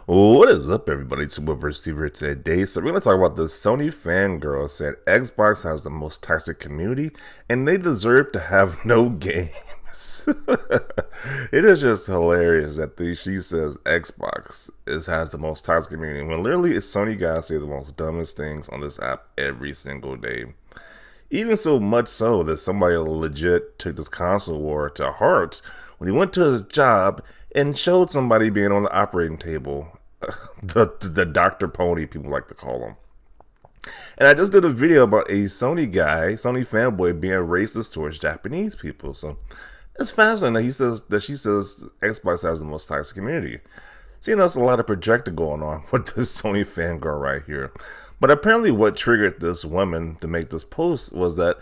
What is up, everybody? It's Wilbur Steve here today. So we're going to talk about the Sony fangirl said Xbox has the most toxic community, and they deserve to have no games. It is just hilarious that she says Xbox has the most toxic community when literally it's Sony guys say the most dumbest things on this app every single day. Even so much so that somebody legit took this console war to heart when he went to his job and showed somebody being on the operating table. the Dr. Pony, people like to call him. And I just did a video about a Sony guy, Sony fanboy, being racist towards Japanese people. So it's fascinating that she says Xbox has the most toxic community. See, that's a lot of projecting going on with this Sony fangirl right here. But apparently what triggered this woman to make this post was that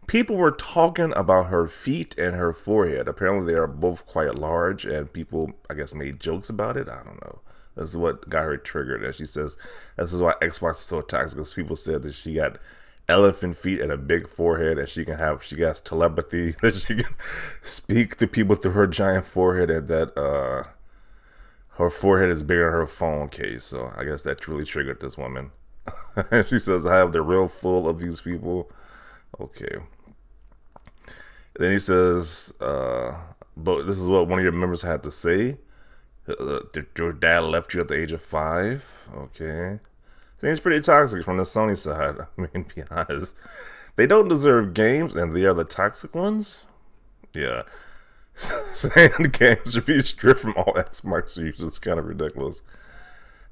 people were talking about her feet and her forehead. Apparently they are both quite large, and people, I guess, made jokes about it. I don't know. This is what got her triggered. And she says this is why Xbox is so toxic, because people said that she got elephant feet and a big forehead, and she has telepathy, that she can speak to people through her giant forehead, and that her forehead is bigger than her phone case. So I guess that really triggered this woman. And she says, I have the real full of these people. Okay. Then he says, but this is what one of your members had to say. Your dad left you at the age of 5. Okay. Seems pretty toxic from the Sony side. I mean, to be honest. They don't deserve games, and they are the toxic ones? Yeah. Saying the games should be stripped from all Xbox users is kind of ridiculous.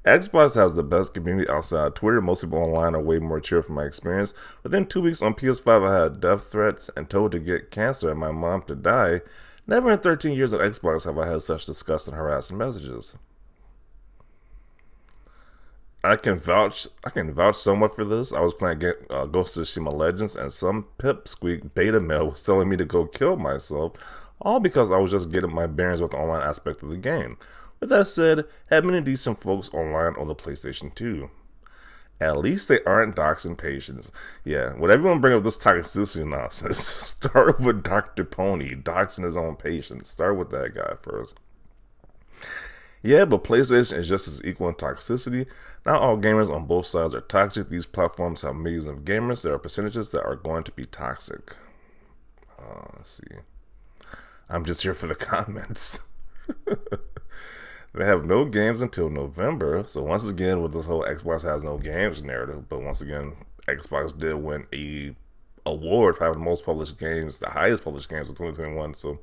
Xbox has the best community outside Twitter. Most people online are way more chill from my experience. Within 2 weeks on PS5, I had death threats and told to get cancer and my mom to die. Never in 13 years on Xbox have I had such disgusting harassing messages. I can vouch somewhat for this. I was playing Ghost of Tsushima Legends, and some pipsqueak beta male was telling me to go kill myself, all because I was just getting my bearings with the online aspect of the game. With that said, had many decent folks online on the PlayStation 2. At least they aren't doxing patients. Yeah, when everyone bring up this toxicity nonsense, start with Dr. Pony doxing his own patients. Start with that guy first. Yeah, but PlayStation is just as equal in toxicity. Not all gamers on both sides are toxic. These platforms have millions of gamers. There are percentages that are going to be toxic. Let's see. I'm just here for the comments. They have no games until November. So once again, with this whole Xbox has no games narrative, but once again, Xbox did win a award for having the most published games, the highest published games of 2021. So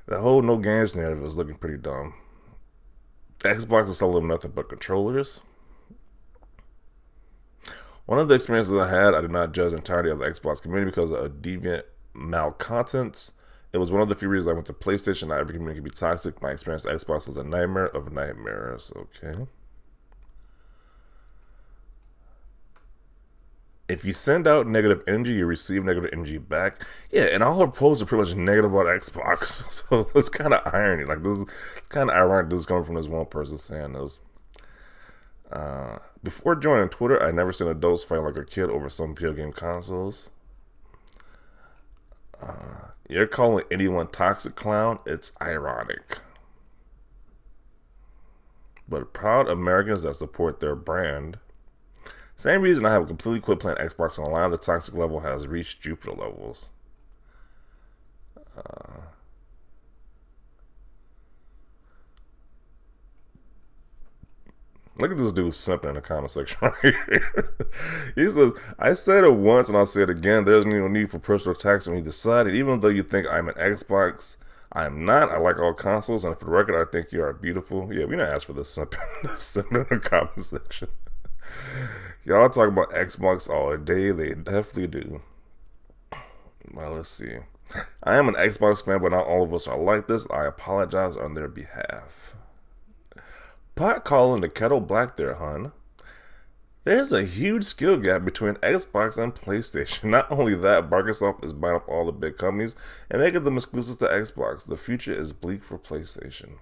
the whole no games narrative is looking pretty dumb. Xbox is selling nothing but controllers. One of the experiences I had, I did not judge the entirety of the Xbox community because of deviant malcontents. It was one of the few reasons I went to PlayStation. Not every community can be toxic. My experience at Xbox was a nightmare of nightmares. Okay. If you send out negative energy, you receive negative energy back. Yeah, and all her posts are pretty much negative about Xbox. So it's kind of irony. Like, this is kind of ironic this is coming from this one person saying this. Before joining Twitter, I never seen adults fighting like a kid over some video game consoles. You're calling anyone toxic clown? It's ironic. But proud Americans that support their brand. Same reason I have completely quit playing Xbox Online. The toxic level has reached Jupiter levels. Look at this dude simping in the comment section right here. He says, I said it once and I'll say it again. There's no need for personal attacks when you decided. Even though you think I'm an Xbox, I am not. I like all consoles. And for the record, I think you are beautiful. Yeah, we didn't ask for this simping in the comment section. Y'all talk about Xbox all day. They definitely do. Well, let's see. I am an Xbox fan, but not all of us are like this. I apologize on their behalf. Pot calling the kettle black there, hun. There's a huge skill gap between Xbox and PlayStation. Not only that, Microsoft is buying up all the big companies and making them exclusive to Xbox. The future is bleak for PlayStation.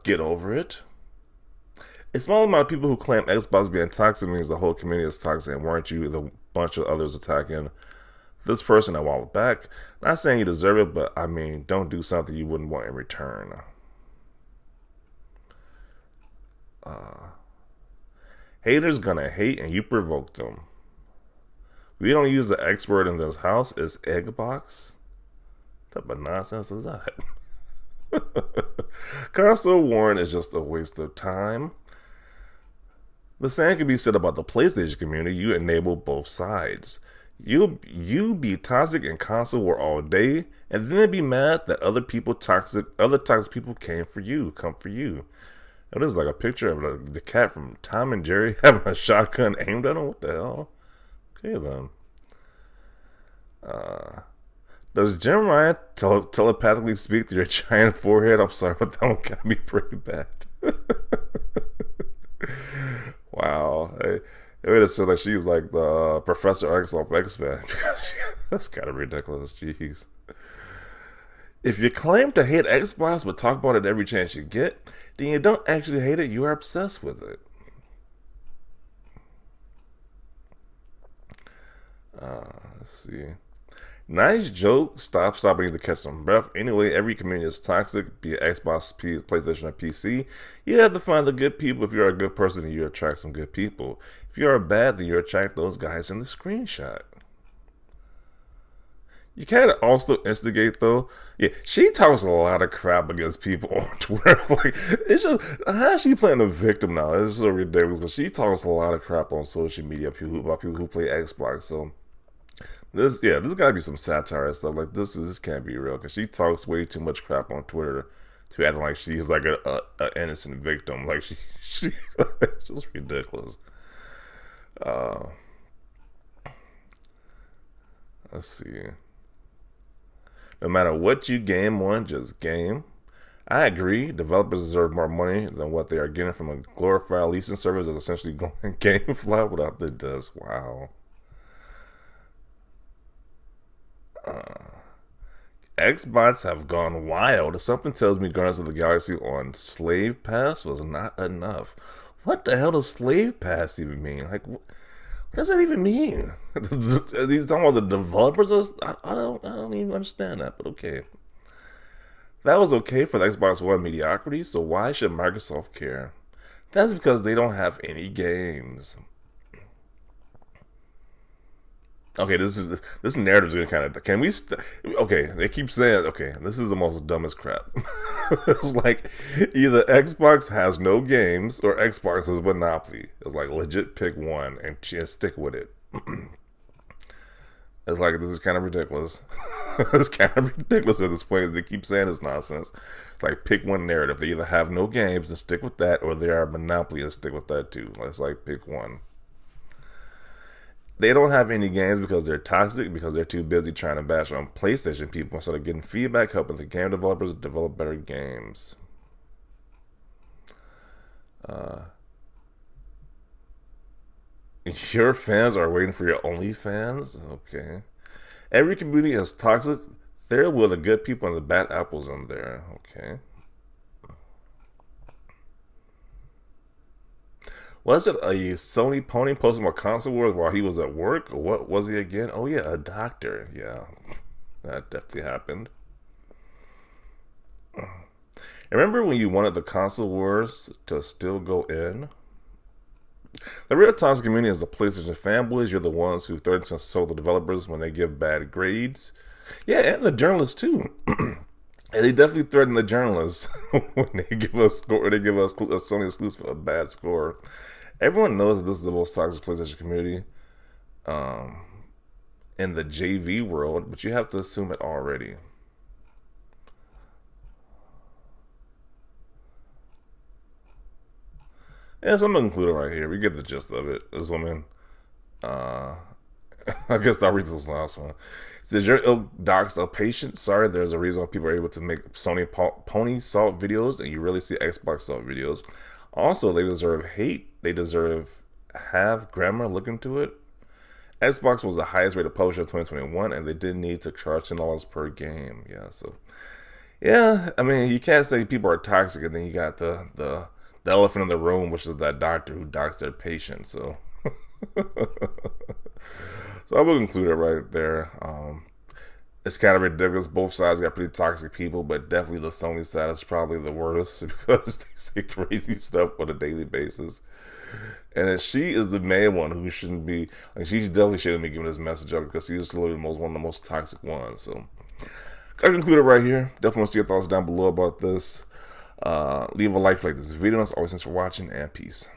Get over it. A small amount of people who claim Xbox being toxic means the whole community is toxic, and weren't you the bunch of others attacking this person a while back? Not saying you deserve it, but I mean, don't do something you wouldn't want in return. Haters gonna hate and you provoke them. We don't use the X word in this house. It's egg box. What type of nonsense is that? Console warn is just a waste of time. The same can be said about the PlayStation community. You enable both sides. You be toxic in console war all day, and then be mad that other toxic people come for you. It is like a picture of the cat from Tom and Jerry having a shotgun aimed at him. What the hell? Okay then. Does Jim Ryan telepathically speak to your giant forehead? I'm sorry, but that one got me pretty bad. Wow. It would have said like she's like the Professor X off X-Men. That's kind of ridiculous. Jeez. If you claim to hate Xbox but talk about it every chance you get, then you don't actually hate it, you are obsessed with it. Let's see. Nice joke. Stop. I need to catch some breath. Anyway, every community is toxic, be it Xbox, PlayStation, or PC. You have to find the good people. If you're a good person, then you attract some good people. If you're bad, then you attract those guys in the screenshot. You can't also instigate though. Yeah, she talks a lot of crap against people on Twitter. Like, it's just how is she playing a victim now? It's so ridiculous because she talks a lot of crap on social media about people who play Xbox. So this gotta be some satire and stuff. Like this can't be real because she talks way too much crap on Twitter to acting like she's like a innocent victim. Like she it's just ridiculous. Let's see. No matter what you game on, just game. I agree. Developers deserve more money than what they are getting from a glorified leasing service that's essentially going game fly without the dust. Wow. Xbox have gone wild. Something tells me Guardians of the Galaxy on Slave Pass was not enough. What the hell does Slave Pass even mean? Like, what does that even mean? He's talking about the developers? I don't even understand that, but okay. That was okay for the Xbox One mediocrity, so why should Microsoft care? That's because they don't have any games. Okay, this narrative is gonna kind of. Can we? Okay, they keep saying. Okay, this is the most dumbest crap. It's like either Xbox has no games or Xbox is monopoly. It's like legit pick one and stick with it. It's like this is kind of ridiculous. It's kind of ridiculous at this point. They keep saying this nonsense. It's like pick one narrative. They either have no games and stick with that, or they are monopoly and stick with that too. It's like pick one. They don't have any games because they're toxic, because they're too busy trying to bash on PlayStation people instead of getting feedback, helping the game developers develop better games. Your fans are waiting for your OnlyFans? Okay. Every community is toxic. There will the good people and the bad apples in there. Okay. Was it a Sony pony posting about console wars while he was at work? Or what was he again? Oh yeah, a doctor. Yeah, that definitely happened. Remember when you wanted the console wars to still go in? The real toxic community is the PlayStation fanboys. You're the ones who threaten to insult the developers when they give bad grades. Yeah, and the journalists too. And they definitely threaten the journalists when they give us score. They give us a Sony exclusive a bad score. Everyone knows that this is the most toxic PlayStation community in the JV world, but you have to assume it already. Yeah, so I'm gonna include it right here. We get the gist of it. This woman, I guess I'll read this last one. It says, your ilk docs a patient. Sorry, there's a reason why people are able to make Sony pony salt videos and you really see Xbox salt videos. Also, they deserve hate. They deserve have grammar. Look into it. Xbox was the highest rated publisher of 2021 and they didn't need to charge $10 per game. Yeah, so yeah, I mean, you can't say people are toxic and then you got the elephant in the room, which is that doctor who docs their patient. So so I will include it right there. It's kind of ridiculous. Both sides got pretty toxic people, but definitely the Sony side is probably the worst because they say crazy stuff on a daily basis. And then she is the main one who shouldn't be, like, she definitely shouldn't be giving this message up because she's literally one of the most toxic ones. So, gotta conclude it right here. Definitely want to see your thoughts down below about this. Leave a like for this video. As always, thanks for watching, and peace.